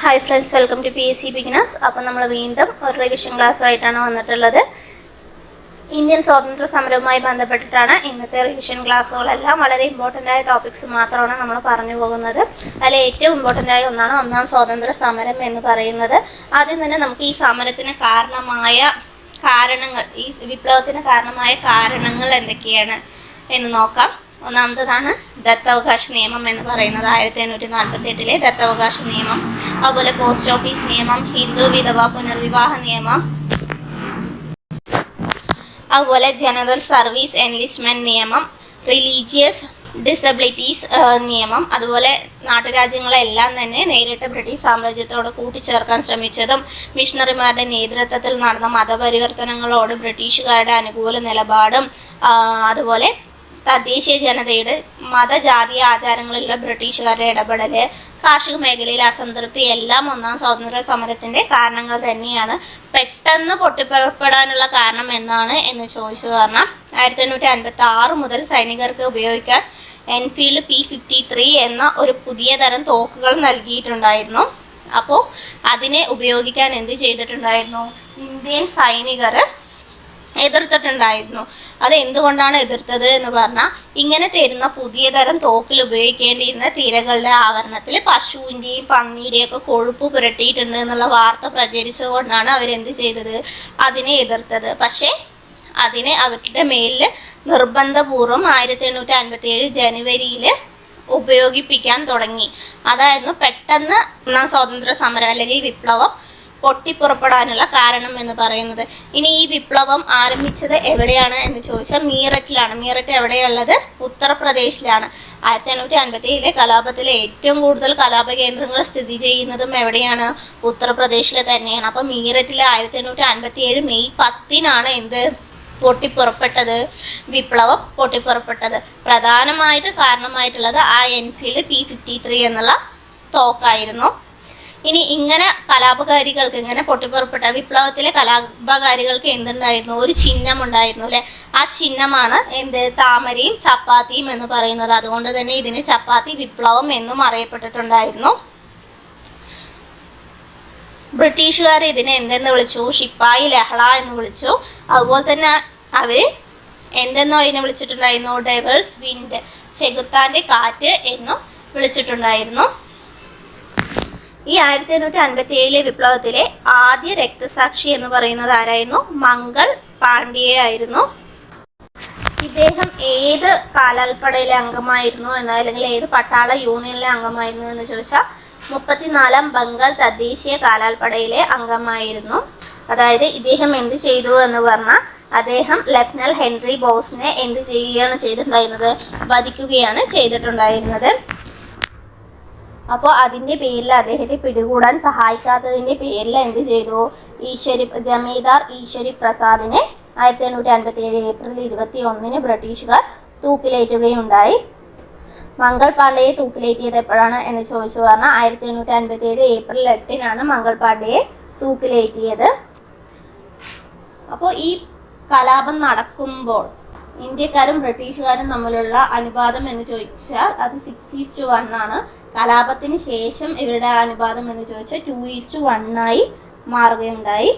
Hi friends, welcome to PSC beginners. അപ്പോൾ നമ്മൾ വീണ്ടും ഒരു റിവിഷൻ ക്ലാസ്സുമായിട്ടാണ് വന്നിട്ടുള്ളത്. ഇന്ത്യൻ സ്വാതന്ത്ര്യ സമരവുമായി ബന്ധപ്പെട്ടിട്ടാണ് ഇന്നത്തെ റിവിഷൻ ക്ലാസ്സുകളെല്ലാം. വളരെ ഇമ്പോർട്ടൻ്റ് ആയ ടോപ്പിക്സ് മാത്രമാണ് നമ്മൾ പറഞ്ഞു പോകുന്നത്. അതിൽ ഏറ്റവും ഇമ്പോർട്ടൻ്റ് ആയ ഒന്നാണ് ഒന്നാം സ്വാതന്ത്ര്യ സമരം എന്ന് പറയുന്നത്. ആദ്യം തന്നെ നമുക്ക് ഈ സമരത്തിന് കാരണമായ കാരണങ്ങൾ, ഈ വിപ്ലവത്തിന് കാരണമായ കാരണങ്ങൾ എന്തൊക്കെയാണ് എന്ന് നോക്കാം. ഒന്നാമത്തതാണ് ദത്തവകാശ നിയമം എന്ന് പറയുന്നത്. 1848 ദത്തവകാശ നിയമം, അതുപോലെ പോസ്റ്റ് ഓഫീസ് നിയമം, ഹിന്ദു വിധവ പുനർവിവാഹ നിയമം, അതുപോലെ ജനറൽ സർവീസ് എൻലിസ്റ്റ്മെൻറ്റ് നിയമം, റിലീജിയസ് ഡിസബിലിറ്റീസ് നിയമം, അതുപോലെ നാട്ടുരാജ്യങ്ങളെല്ലാം തന്നെ നേരിട്ട് ബ്രിട്ടീഷ് സാമ്രാജ്യത്തോട് കൂട്ടിച്ചേർക്കാൻ ശ്രമിച്ചതും മിഷണറിമാരുടെ നേതൃത്വത്തിൽ നടന്ന മതപരിവർത്തനങ്ങളോട് ബ്രിട്ടീഷുകാരുടെ അനുകൂല നിലപാടും, അതുപോലെ തദ്ദേശീയ ജനതയുടെ മതജാതീയ ആചാരങ്ങളിലുള്ള ബ്രിട്ടീഷുകാരുടെ ഇടപെടൽ, കാർഷിക മേഖലയിലെ അസംതൃപ്തി എല്ലാം ഒന്നാം സ്വാതന്ത്ര്യ സമരത്തിൻ്റെ കാരണങ്ങൾ തന്നെയാണ്. പെട്ടെന്ന് പൊട്ടിപ്പുറപ്പെടാനുള്ള കാരണം എന്നാണ് എന്ന് ചോദിച്ചു പറഞ്ഞാൽ 1856 മുതൽ സൈനികർക്ക് ഉപയോഗിക്കാൻ എൻഫീൽഡ് P53 എന്ന ഒരു പുതിയ തരം തോക്കുകൾ നൽകിയിട്ടുണ്ടായിരുന്നു. അപ്പോൾ അതിനെ ഉപയോഗിക്കാൻ എന്ത് ചെയ്തിട്ടുണ്ടായിരുന്നു? ഇന്ത്യൻ സൈനികർ എതിർത്തിട്ടുണ്ടായിരുന്നു. അത് എന്തുകൊണ്ടാണ് എതിർത്തത് എന്ന് പറഞ്ഞാൽ, ഇങ്ങനെ തരുന്ന പുതിയ തരം തോക്കിൽ ഉപയോഗിക്കേണ്ടിയിരുന്ന തിരകളുടെ ആവരണത്തിൽ പശുവിൻ്റെയും പന്നിയുടെയും ഒക്കെ കൊഴുപ്പ് പുരട്ടിയിട്ടുണ്ട് എന്നുള്ള വാർത്ത പ്രചരിച്ചതുകൊണ്ടാണ് അവരെന്ത് ചെയ്തത്? അതിനെ എതിർത്തത്. പക്ഷേ അതിനെ അവരുടെ മേലിൽ നിർബന്ധപൂർവ്വം 1857 ജനുവരിയിൽ ഉപയോഗിപ്പിക്കാൻ തുടങ്ങി. അതായിരുന്നു പെട്ടെന്ന് ഒന്നാം സ്വാതന്ത്ര്യ സമരം അല്ലെങ്കിൽ വിപ്ലവം പൊട്ടിപ്പുറപ്പെടാനുള്ള കാരണം എന്ന് പറയുന്നത്. ഇനി ഈ വിപ്ലവം ആരംഭിച്ചത് എവിടെയാണ് എന്ന് ചോദിച്ചാൽ മീററ്റിലാണ്. മീററ്റ് എവിടെയുള്ളത്? ഉത്തർപ്രദേശിലാണ്. 1857 കലാപത്തിലെ ഏറ്റവും കൂടുതൽ കലാപ കേന്ദ്രങ്ങൾ സ്ഥിതി ചെയ്യുന്നതും എവിടെയാണ്? ഉത്തർപ്രദേശിൽ തന്നെയാണ്. അപ്പോൾ മീററ്റിൽ 1857 മെയ് 10 എന്ത് പൊട്ടിപ്പുറപ്പെട്ടത്? വിപ്ലവം പൊട്ടിപ്പുറപ്പെട്ടത്. പ്രധാനമായിട്ട് കാരണമായിട്ടുള്ളത് ആ എൻഫീൽഡ് P53 എന്നുള്ള തോക്കായിരുന്നു. ഇനി ഇങ്ങനെ കലാപകാരികൾക്ക്, ഇങ്ങനെ പൊട്ടിപ്പുറപ്പെട്ട വിപ്ലവത്തിലെ കലാപകാരികൾക്ക് എന്തുണ്ടായിരുന്നു? ഒരു ചിഹ്നം ഉണ്ടായിരുന്നു അല്ലേ? ആ ചിഹ്നമാണ് എന്ത്? താമരയും ചപ്പാത്തിയും എന്ന് പറയുന്നത്. അതുകൊണ്ട് തന്നെ ഇതിന് ചപ്പാത്തി വിപ്ലവം എന്നും അറിയപ്പെട്ടിട്ടുണ്ടായിരുന്നു. ബ്രിട്ടീഷുകാർ ഇതിനെ എന്തെന്ന് വിളിച്ചു? ശിപ്പായി ലഹള എന്ന് വിളിച്ചു. അതുപോലെ തന്നെ അവർ എന്തെന്നോ അതിനെ വിളിച്ചിട്ടുണ്ടായിരുന്നു? ഡെവിൾസ് വിൻഡ്, ചെകുത്താൻ്റെ കാറ്റ് എന്നും വിളിച്ചിട്ടുണ്ടായിരുന്നു. ഈ 1857 വിപ്ലവത്തിലെ ആദ്യ രക്തസാക്ഷി എന്ന് പറയുന്നത് ആരായിരുന്നു? മംഗൾ പാണ്ഡ്യ ആയിരുന്നു. ഇദ്ദേഹം ഏത് കാലാൾപ്പടയിലെ അംഗമായിരുന്നു അല്ലെങ്കിൽ ഏത് പട്ടാള യൂണിയനിലെ അംഗമായിരുന്നു എന്ന് ചോദിച്ചാൽ 34ാം ബംഗാൾ തദ്ദേശീയ കാലാൾപ്പടയിലെ അംഗമായിരുന്നു. അതായത് ഇദ്ദേഹം എന്ത് ചെയ്തു എന്ന് പറഞ്ഞാൽ, അദ്ദേഹം ലഫ്റ്റനന്റ് ഹെൻറി ബോസിനെ എന്ത് ചെയ്യുകയാണ് ചെയ്തിട്ടുണ്ടായിരുന്നത്? വധിക്കുകയാണ് ചെയ്തിട്ടുണ്ടായിരുന്നത്. അപ്പോൾ അതിൻ്റെ പേരിൽ അദ്ദേഹത്തെ പിടികൂടാൻ സഹായിക്കാത്തതിൻ്റെ പേരിൽ എന്ത് ചെയ്തു? ജമീന്ദാർ ഈശ്വരി പ്രസാദിനെ 1857 ഏപ്രിൽ 21 ബ്രിട്ടീഷുകാർ തൂക്കിലേറ്റുകയുണ്ടായി. മംഗൾ പാണ്ഡെയെ തൂക്കിലേറ്റിയത് എപ്പോഴാണ് എന്ന് ചോദിച്ചു പറഞ്ഞാൽ 1857 ഏപ്രിൽ 8 മംഗൾ പാണ്ഡെയെ തൂക്കിലേറ്റിയത്. അപ്പോൾ ഈ കലാപം നടക്കുമ്പോൾ ഇന്ത്യക്കാരും ബ്രിട്ടീഷുകാരും തമ്മിലുള്ള അനുപാതം എന്ന് ചോദിച്ചാൽ അത് 6:1 കലാപത്തിന് ശേഷം ഇവരുടെ അനുപാതം എന്ന് ചോദിച്ചാൽ 2:1 മാറുകയുണ്ടായി.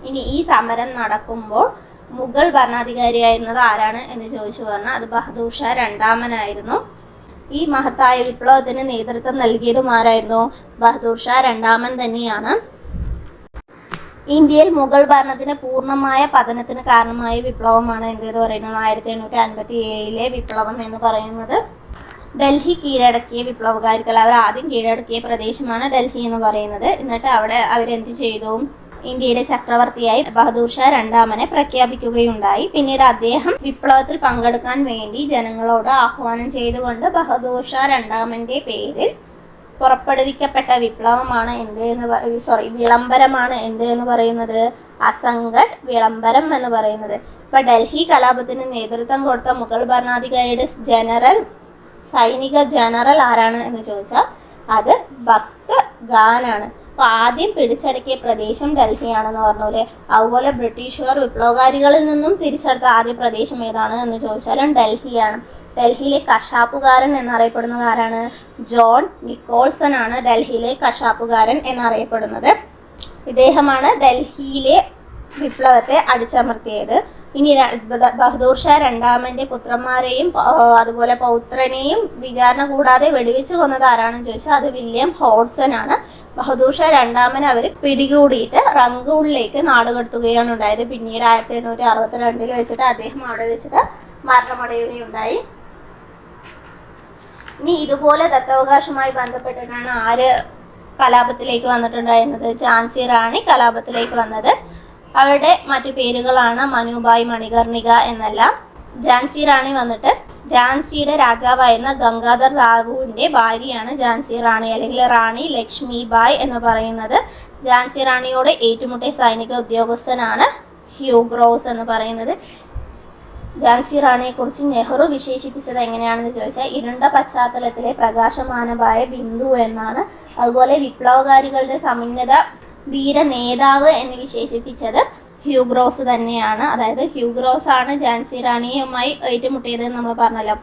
ഇനി ഈ സമരം നടക്കുമ്പോൾ മുഗൾ ഭരണാധികാരിയായിരുന്നത് ആരാണ് എന്ന് ചോദിച്ചു പറഞ്ഞാൽ അത് ബഹദൂർ ഷാ രണ്ടാമനായിരുന്നു. ഈ മഹത്തായ വിപ്ലവത്തിന് നേതൃത്വം നൽകിയതും ആരായിരുന്നു? ബഹദൂർ ഷാ രണ്ടാമൻ തന്നെയാണ്. ഇന്ത്യയിൽ മുഗൾ ഭരണത്തിന് പൂർണ്ണമായ പതനത്തിന് കാരണമായ വിപ്ലവമാണ് എന്തെന്ന് പറയുന്നത്? 1857 വിപ്ലവം എന്ന് പറയുന്നത്. ഡൽഹി കീഴടക്കിയ വിപ്ലവകാരികൾ, അവർ ആദ്യം കീഴടക്കിയ പ്രദേശമാണ് ഡൽഹി എന്ന് പറയുന്നത്. എന്നിട്ട് അവിടെ അവരെന്ത് ചെയ്തു? ഇന്ത്യയുടെ ചക്രവർത്തിയായി ബഹദൂർ ഷാ രണ്ടാമനെ പ്രഖ്യാപിക്കുകയുണ്ടായി. പിന്നീട് അദ്ദേഹം വിപ്ലവത്തിൽ പങ്കെടുക്കാൻ വേണ്ടി ജനങ്ങളോട് ആഹ്വാനം ചെയ്തുകൊണ്ട് ബഹദൂർ ഷാ രണ്ടാമൻ്റെ പേരിൽ പുറപ്പെടുവിക്കപ്പെട്ട വിപ്ലവമാണ് വിളംബരമാണ് എന്ത് എന്ന് പറയുന്നത്? അസംഗഡ് വിളംബരം എന്ന് പറയുന്നത്. ഇപ്പൊ ഡൽഹി കലാപത്തിന് നേതൃത്വം കൊടുത്ത മുഗൾ ഭരണാധികാരിയുടെ സൈനിക ജനറൽ ആരാണ് എന്ന് ചോദിച്ചാൽ അത് ഭക്ത് ഖാനാണ്. അപ്പോൾ ആദ്യം പിടിച്ചടക്കിയ പ്രദേശം ഡൽഹിയാണെന്ന് പറഞ്ഞൂലേ. അതുപോലെ ബ്രിട്ടീഷുകാർ വിപ്ലവകാരികളിൽ നിന്നും തിരിച്ചെടുത്ത ആദ്യ പ്രദേശം ഏതാണ് എന്ന് ചോദിച്ചാലും ഡൽഹിയാണ്. ഡൽഹിയിലെ കശാപ്പുകാരൻ എന്നറിയപ്പെടുന്നത് ആരാണ്? ജോൺ നിക്കോൾസൺ ആണ് ഡൽഹിയിലെ കശാപ്പുകാരൻ എന്നറിയപ്പെടുന്നത്. ഇദ്ദേഹമാണ് ഡൽഹിയിലെ വിപ്ലവത്തെ അടിച്ചമർത്തിയത്. ഇനി ബഹദൂർ ഷാ രണ്ടാമൻ്റെ പുത്രന്മാരെയും അതുപോലെ പൗത്രനെയും വിചാരണ കൂടാതെ വെടിവെച്ച് കൊന്നത് ആരാണെന്ന് ചോദിച്ചാൽ അത് വില്യം ഹോഡ്സൺ ആണ്. ബഹദൂർ ഷാ രണ്ടാമൻ അവർ പിടികൂടിയിട്ട് റങ്കൂണിലേക്ക് നാടുകടത്തുകയാണ് ഉണ്ടായത്. പിന്നീട് 1862 വെച്ചിട്ട് അദ്ദേഹം അവിടെ വെച്ചിട്ട് മരണമടയുകയുണ്ടായി. ഇനി ഇതുപോലെ ദത്തവകാശവുമായി ബന്ധപ്പെട്ടിട്ടാണ് ആര് കലാപത്തിലേക്ക് വന്നിട്ടുണ്ടായിരുന്നത്? ഝാൻസി റാണി കലാപത്തിലേക്ക് വന്നത്. അവരുടെ മറ്റു പേരുകളാണ് മനുബായ്, മണികർണിക എന്നെല്ലാം. ഝാൻസി റാണി വന്നിട്ട് ഝാൻസിയുടെ രാജാവായിരുന്ന ഗംഗാധർ റാവുവിൻ്റെ ഭാര്യയാണ് ഝാൻസി റാണി, അല്ലെങ്കിൽ റാണി ലക്ഷ്മി ബായ് എന്ന് പറയുന്നത്. ഝാൻസി റാണിയോട് ഏറ്റുമുട്ടിയ സൈനിക ഉദ്യോഗസ്ഥനാണ് ഹ്യൂഗ്രോസ് എന്ന് പറയുന്നത്. ഝാൻസി റാണിയെക്കുറിച്ച് നെഹ്റു വിശേഷിപ്പിച്ചത് എങ്ങനെയാണെന്ന് ചോദിച്ചാൽ ഇരുണ്ട പശ്ചാത്തലത്തിലെ പ്രകാശമാനമായ ബിന്ദു എന്നാണ്. അതുപോലെ വിപ്ലവകാരികളുടെ സമുന്നത ധീര നേതാവ് എന്ന് വിശേഷിപ്പിച്ചത് ഹ്യൂഗ്രോസ് തന്നെയാണ്. അതായത് ഹ്യൂഗ്രോസ് ആണ് ഝാൻസി റാണിയുമായി ഏറ്റുമുട്ടിയത് നമ്മൾ പറഞ്ഞല്ലോ.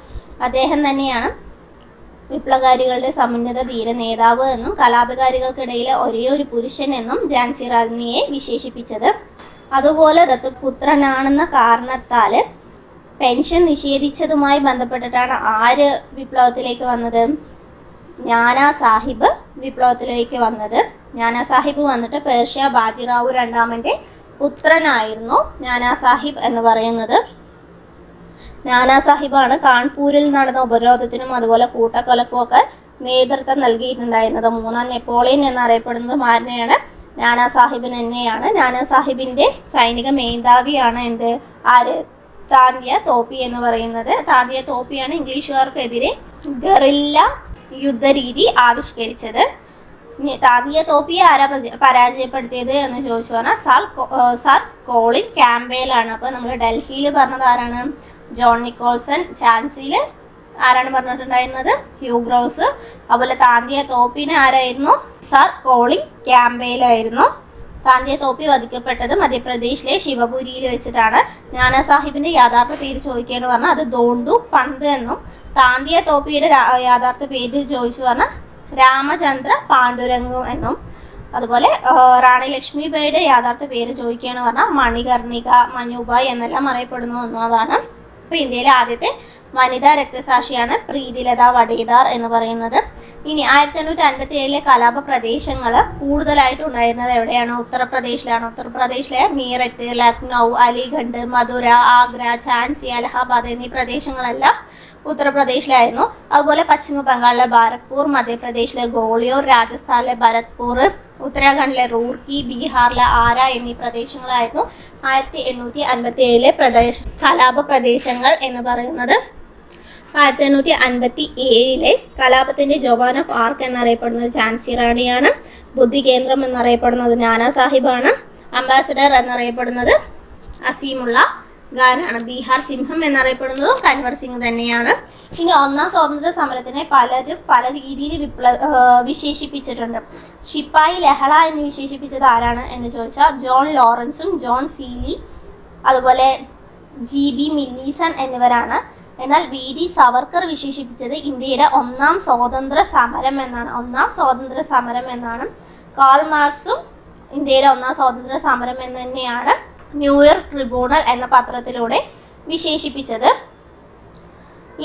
അദ്ദേഹം തന്നെയാണ് വിപ്ലവകാരികളുടെ സമുന്നത ധീര നേതാവ് എന്നും കലാപകാരികൾക്കിടയിലെ ഒരേ ഒരു പുരുഷൻ എന്നും ഝാൻസി റാണിയെ വിശേഷിപ്പിച്ചത്. അതുപോലെ ദത്തുപുത്രനാണെന്ന കാരണത്താൽ പെൻഷൻ നിഷേധിച്ചതുമായി ബന്ധപ്പെട്ടിട്ടാണ് ആര് വിപ്ലവത്തിലേക്ക് വന്നത്? നാനാ സാഹിബ് വിപ്ലവത്തിലേക്ക് വന്നത്. നാനാ സാഹിബ് വന്നിട്ട് പേർഷ്യ ബാജിറാവു രണ്ടാമൻ്റെ പുത്രനായിരുന്നു നാനാ സാഹിബ് എന്ന് പറയുന്നത്. നാനാ സാഹിബാണ് കാൺപൂരിൽ നടന്ന ഉപരോധത്തിനും അതുപോലെ കൂട്ടക്കൊലക്കും ഒക്കെ നേതൃത്വം നൽകിയിട്ടുണ്ടായിരുന്നത്. മൂന്നാം നെപ്പോളിയൻ എന്നറിയപ്പെടുന്നത് ആരെയാണ്? നാനാ സാഹിബിന് തന്നെയാണ്. നാനാ സാഹിബിൻ്റെ സൈനിക മേധാവിയാണ് ആര്? താന്തിയ തോപ്പി എന്ന് പറയുന്നത്. താന്തിയ തോപ്പിയാണ് ഇംഗ്ലീഷുകാർക്കെതിരെ ഗറില്ല യുദ്ധരീതി ആവിഷ്കരിച്ചത്. താന്തിയ തോപ്പിയെ ആരാ പരാജയപ്പെടുത്തിയത് എന്ന് ചോദിച്ചു പറഞ്ഞാൽ സർ കോളിൻ ക്യാമ്പയിലാണ്. അപ്പോൾ നമ്മൾ ഡൽഹിയിൽ പറഞ്ഞത് ആരാണ്? John Nicholson. ഝാൻസിയിൽ ആരാണ് പറഞ്ഞിട്ടുണ്ടായിരുന്നത്? ഹ്യൂഗ്രോസ്. അതുപോലെ താന്തിയ തോപ്പിന് ആരായിരുന്നു? സർ കോളിൻ ക്യാമ്പയിലായിരുന്നു. താന്തിയ തോപ്പി വധിക്കപ്പെട്ടത് മധ്യപ്രദേശിലെ ശിവപുരിയിൽ വെച്ചിട്ടാണ്. നാനാ സാഹിബിന്റെ യഥാർത്ഥ പേര് ചോദിക്കുകയെന്ന് പറഞ്ഞാൽ അത് ദോണ്ടു പന്ത് എന്നും, താന്തിയ തോപ്പിയുടെ യഥാർത്ഥ പേര് ചോദിച്ചു പറഞ്ഞാൽ രാമചന്ദ്ര പാണ്ഡുരംഗം എന്നും, അതുപോലെ റാണി ലക്ഷ്മിബായിയുടെ യഥാർത്ഥ പേര് ചോദിക്കുകയെന്ന് പറഞ്ഞാൽ മണികർണിക, മനുബായ് എന്നെല്ലാം അറിയപ്പെടുന്നു എന്നതാണ്. അപ്പോൾ ഇന്ത്യയിലെ ആദ്യത്തെ വനിതാ രക്തസാക്ഷിയാണ് പ്രീതിലത വഡേദാർ എന്ന് പറയുന്നത്. ഇനി 1857 കലാപ പ്രദേശങ്ങൾ കൂടുതലായിട്ട് ഉണ്ടായിരുന്നത് എവിടെയാണ്? ഉത്തർപ്രദേശിലാണ്. ഉത്തർപ്രദേശിലെ മീററ്റ്, ലക്നൗ, അലിഗഡ്, മധുര, ആഗ്ര, ഝാൻസി, അലഹാബാദ് എന്നീ പ്രദേശങ്ങളെല്ലാം ഉത്തർപ്രദേശിലായിരുന്നു. അതുപോലെ പശ്ചിമ ബംഗാളിലെ ബാരക്പൂർ, മധ്യപ്രദേശിലെ ഗോളിയോർ, രാജസ്ഥാനിലെ ഭരത്പൂർ, ഉത്തരാഖണ്ഡിലെ റൂർക്കി, ബീഹാറിലെ ആര എന്നീ പ്രദേശങ്ങളായിരുന്നു 1857 കലാപ പ്രദേശങ്ങൾ എന്ന് പറയുന്നത്. 1857 കലാപത്തിന്റെ ജവാൻ ഓഫ് ആർക്ക് എന്നറിയപ്പെടുന്നത് ഝാൻസി റാണിയാണ്. ബുദ്ധി കേന്ദ്രം എന്നറിയപ്പെടുന്നത് നാനാ സാഹിബാണ്. അംബാസഡർ എന്നറിയപ്പെടുന്നത് അസീമുള്ള ഖാനാണ്. ബീഹാർ സിംഹം എന്നറിയപ്പെടുന്നതും കൻവർ സിംഗ് തന്നെയാണ്. ഇനി ഒന്നാം സ്വാതന്ത്ര്യ സമരത്തിനെ പലരും പല രീതിയിൽ വിശേഷിപ്പിച്ചിട്ടുണ്ട്. ശിപ്പായി ലഹള എന്ന് വിശേഷിപ്പിച്ചത് ആരാണ് എന്ന് ചോദിച്ചാൽ ജോൺ ലോറൻസും ജോൺ സീലി അതുപോലെ GB മില്ലീസൺ എന്നിവരാണ്. എന്നാൽ VD സവർക്കർ വിശേഷിപ്പിച്ചത് ഇന്ത്യയുടെ ഒന്നാം സ്വാതന്ത്ര്യ സമരം എന്നാണ്. കാൾ മാർക്സും ഇന്ത്യയുടെ ഒന്നാം സ്വാതന്ത്ര്യ സമരം എന്ന് തന്നെയാണ് ന്യൂയോർക്ക് ട്രിബ്യൂണൽ എന്ന പത്രത്തിലൂടെ വിശേഷിപ്പിച്ചത്.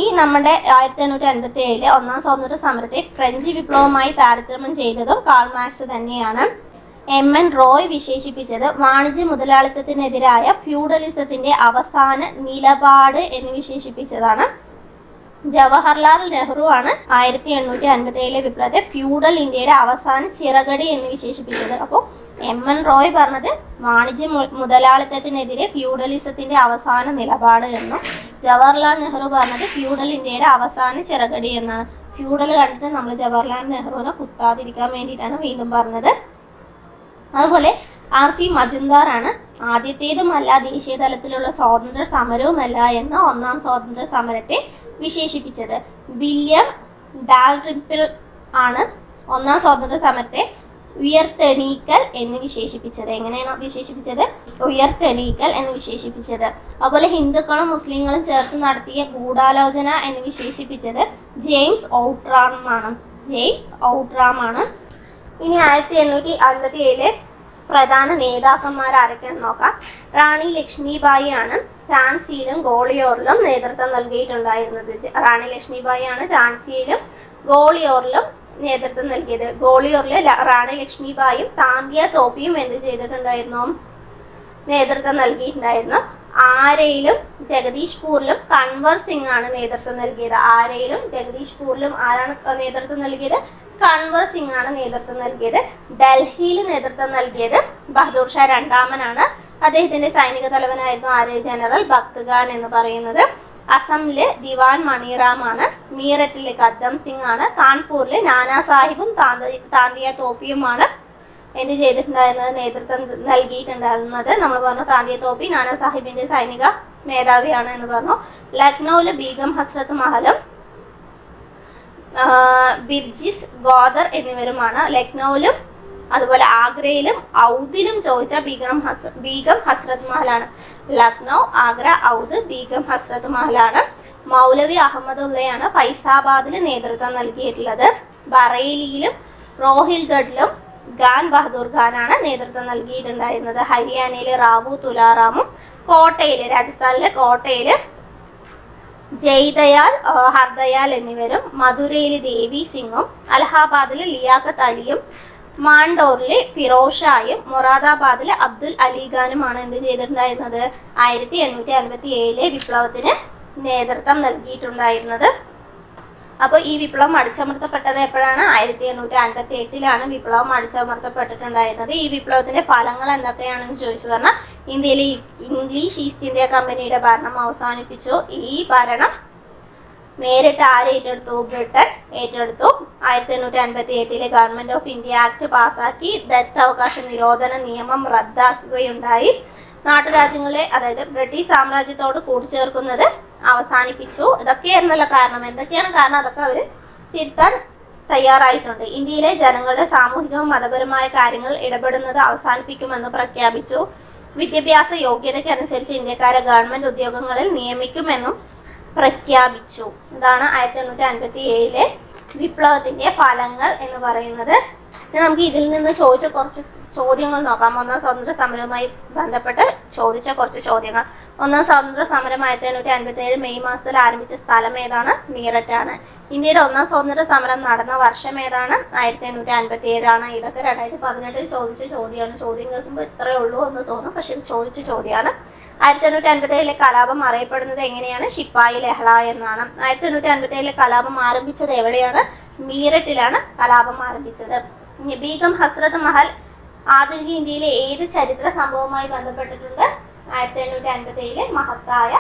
ഈ നമ്മുടെ 1857 ഒന്നാം സ്വാതന്ത്ര്യ സമരത്തെ ഫ്രഞ്ച് വിപ്ലവവുമായി താരതമ്യം ചെയ്തതും കാൾ മാർക്സ് തന്നെയാണ്. MN റോയ് വിശേഷിപ്പിച്ചത് വാണിജ്യ മുതലാളിത്തത്തിനെതിരായ ഫ്യൂഡലിസത്തിന്റെ അവസാന നിലപാട് എന്ന് വിശേഷിപ്പിച്ചതാണ്. ജവഹർലാൽ നെഹ്റു ആണ് 1857 വിപ്ലവത്തെ ഫ്യൂഡൽ ഇന്ത്യയുടെ അവസാന ചിറകടി എന്ന് വിശേഷിപ്പിച്ചത്. അപ്പോൾ MN റോയ് പറഞ്ഞത് വാണിജ്യ മുതലാളിത്തത്തിനെതിരെ ഫ്യൂഡലിസത്തിന്റെ അവസാന നിലപാട് എന്നും, ജവഹർലാൽ നെഹ്റു പറഞ്ഞത് ഫ്യൂഡൽ ഇന്ത്യയുടെ അവസാന ചിറകടി എന്നാണ്. ഫ്യൂഡൽ കണ്ടിട്ട് നമ്മൾ ജവഹർലാൽ നെഹ്റുവിനെ കുത്താതിരിക്കാൻ വേണ്ടിയിട്ടാണ് വീണ്ടും പറഞ്ഞത്. അതുപോലെ RC മജുംദാർ ആണ് ആദ്യത്തേതുമല്ല ദേശീയ തലത്തിലുള്ള സ്വാതന്ത്ര്യ സമരവുമല്ല എന്ന ഒന്നാം സ്വാതന്ത്ര്യ സമരത്തെ വിശേഷിപ്പിച്ചത്. വില്യം ഡാൽറിംപിൾ ആണ് ഒന്നാം സ്വാതന്ത്ര്യ സമരത്തെ ഉയർത്തെണീക്കൽ എന്ന് വിശേഷിപ്പിച്ചത്. എങ്ങനെയാണ് വിശേഷിപ്പിച്ചത്? ഉയർത്തെണീക്കൽ എന്ന് വിശേഷിപ്പിച്ചത്. അതുപോലെ ഹിന്ദുക്കളും മുസ്ലിങ്ങളും ചേർത്ത് നടത്തിയ ഗൂഢാലോചന എന്ന് വിശേഷിപ്പിച്ചത് ജെയിംസ് ഔട്ട്രാമാണ്. ഇനി 1857 പ്രധാന നേതാക്കന്മാർ ആരൊക്കെയാണെന്ന് നോക്കാം. റാണി ലക്ഷ്മിബായി ആണ് ഝാൻസിയിലും ഗോളിയോറിലും നേതൃത്വം നൽകിയിട്ടുണ്ടായിരുന്നത്. റാണി ലക്ഷ്മിബായി ആണ് ഝാൻസിയിലും ഗോളിയോറിലും നേതൃത്വം നൽകിയത്. ഗോളിയോറിലെ റാണി ലക്ഷ്മിബായും താന്തിയ തോപ്പിയും എന്ത് ചെയ്തിട്ടുണ്ടായിരുന്നു? നേതൃത്വം നൽകിയിട്ടുണ്ടായിരുന്നു. ആരയിലും ജഗദീഷ്പൂരിലും കൻവർ സിംഗ് ആണ് നേതൃത്വം നൽകിയത്. ആരയിലും ജഗദീഷ്പൂരിലും ആരാണ് നേതൃത്വം നൽകിയത്? കൻവർ സിംഗ് ആണ് നേതൃത്വം നൽകിയത്. ഡൽഹിയിൽ നേതൃത്വം നൽകിയത് ബഹദൂർ ഷാ രണ്ടാമനാണ്. അദ്ദേഹത്തിന്റെ സൈനിക തലവനായിരുന്നു ആര്യ ജനറൽ ഭക്ത് ഖാൻ എന്ന് പറയുന്നത്. അസമിലെ ദിവാൻ മണിറാം ആണ്. മീററ്റിലെ കദ്ദം സിംഗ് ആണ്. കാൺപൂരിലെ നാനാ സാഹിബും താന്തിയ തോപ്പിയുമാണ് എന്ത് ചെയ്തിട്ടുണ്ടായിരുന്നത്? നേതൃത്വം നൽകിയിട്ടുണ്ടായിരുന്നത്. നമ്മൾ പറഞ്ഞു താന്തിയ തോപ്പി നാനാ സാഹിബിന്റെ സൈനിക മേധാവിയാണ് എന്ന് പറഞ്ഞു. ലക്നൌവിലെ ബീഗം ഹസ്രത്ത് മഹലും ബിർജിസ് ഗോദർ എന്നിവരുമാണ്. ലക്നൌവിലും അതുപോലെ ആഗ്രയിലും ഔദിലും ചോദിച്ച ബീഗം ഹസ്രത്ത് മഹലാണ്. ലക്നൗ, ആഗ്ര, ഔദ്, ബീഗം ഹസ്രത്ത് മഹലാണ്. മൗലവി അഹമ്മദുള്ളയാണ് ഫൈസാബാദിൽ നേതൃത്വം നൽകിയിട്ടുള്ളത്. ബറേലിയിലും റോഹിൽഗഡിലും ഖാൻ ബഹദൂർ ഖാനാണ് നേതൃത്വം നൽകിയിട്ടുണ്ടായിരുന്നത്. ഹരിയാനയിലെ റാവു തുലാറാമും കോട്ടയില് രാജസ്ഥാനിലെ കോട്ടയില് ജയ്ദയാൽ ഹർദയാൽ എന്നിവരും മധുരയിലെ ദേവി സിംഗും അലഹാബാദിലെ ലിയാഖത്ത് അലിയും മാണ്ടോറിലെ ഫിറോസ് ഷായും മൊറാദാബാദിലെ അബ്ദുൽ അലി ഖാനുമാണ് എന്ത് ചെയ്തിട്ടുണ്ടായിരുന്നത്? 1857 വിപ്ലവത്തിന് നേതൃത്വം നൽകിയിട്ടുണ്ടായിരുന്നത്. അപ്പോൾ ഈ വിപ്ലവം അടിച്ചമർത്തപ്പെട്ടത് എപ്പോഴാണ്? 1858 വിപ്ലവം അടിച്ചമർത്തപ്പെട്ടിട്ടുണ്ടായിരുന്നത്. ഈ വിപ്ലവത്തിന്റെ ഫലങ്ങൾ എന്തൊക്കെയാണെന്ന് ചോദിച്ചു പറഞ്ഞാൽ ഇന്ത്യയിലെ ഇംഗ്ലീഷ് ഈസ്റ്റ് ഇന്ത്യ കമ്പനിയുടെ ഭരണം അവസാനിപ്പിച്ചു. ഈ ഭരണം നേരിട്ട് ആര് ഏറ്റെടുത്തു? ബ്രിട്ടൻ ഏറ്റെടുത്തു. 1858 ഗവൺമെന്റ് ഓഫ് ഇന്ത്യ ആക്ട് പാസാക്കി ദത്തവകാശ നിരോധന നിയമം റദ്ദാക്കുകയുണ്ടായി. നാട്ടുരാജ്യങ്ങളെ അതായത് ബ്രിട്ടീഷ് സാമ്രാജ്യത്തോട് കൂട്ടിച്ചേർക്കുന്നത് അവസാനിപ്പിച്ചു. ഇതൊക്കെയായിരുന്നല്ലോ കാരണം. എന്തൊക്കെയാണ് കാരണം? അതൊക്കെ അവർ തിരുത്താൻ തയ്യാറായിട്ടുണ്ട്. ഇന്ത്യയിലെ ജനങ്ങളുടെ സാമൂഹികവും മതപരമായ കാര്യങ്ങൾ ഇടപെടുന്നത് അവസാനിപ്പിക്കുമെന്ന് പ്രഖ്യാപിച്ചു. വിദ്യാഭ്യാസ യോഗ്യതയ്ക്കനുസരിച്ച് ഇന്ത്യക്കാരെ ഗവൺമെന്റ് ഉദ്യോഗങ്ങളിൽ നിയമിക്കുമെന്നും പ്രഖ്യാപിച്ചു. ഇതാണ് 1857 വിപ്ലവത്തിന്റെ ഫലങ്ങൾ എന്ന് പറയുന്നത്. നമുക്ക് ഇതിൽ നിന്ന് ചോദിച്ച കുറച്ച് ചോദ്യങ്ങൾ നോക്കാം. ഒന്നാം സ്വാതന്ത്ര്യ സമരവുമായി ബന്ധപ്പെട്ട് ചോദിച്ച കുറച്ച് ചോദ്യങ്ങൾ. ഒന്നാം സ്വാതന്ത്ര്യ സമരം 1857 മെയ് മാസത്തിൽ ആരംഭിച്ച സ്ഥലം ഏതാണ്? മീററ്റാണ്. ഇന്ത്യയുടെ ഒന്നാം സ്വാതന്ത്ര്യ സമരം നടന്ന വർഷം ഏതാണ്? 1857 ആണ്. ഇതൊക്കെ 2018 ചോദിച്ച ചോദ്യമാണ്. ചോദ്യം കേൾക്കുമ്പോൾ ഇത്രയേ ഉള്ളൂ എന്ന് തോന്നും, പക്ഷെ ഇത് ചോദിച്ച ചോദ്യമാണ്. 1857 കലാപം അറിയപ്പെടുന്നത് എങ്ങനെയാണ്? ശിപ്പായി ലഹള എന്നാണ്. 1857 കലാപം ആരംഭിച്ചത് എവിടെയാണ്? മീററ്റിലാണ് കലാപം ആരംഭിച്ചത്. ബീഗം ഹസ്രത്ത് മഹൽ ആധുനിക ഇന്ത്യയിലെ ഏത് ചരിത്ര സംഭവവുമായി ബന്ധപ്പെട്ടിട്ടുണ്ട്? 1857 മഹത്തായ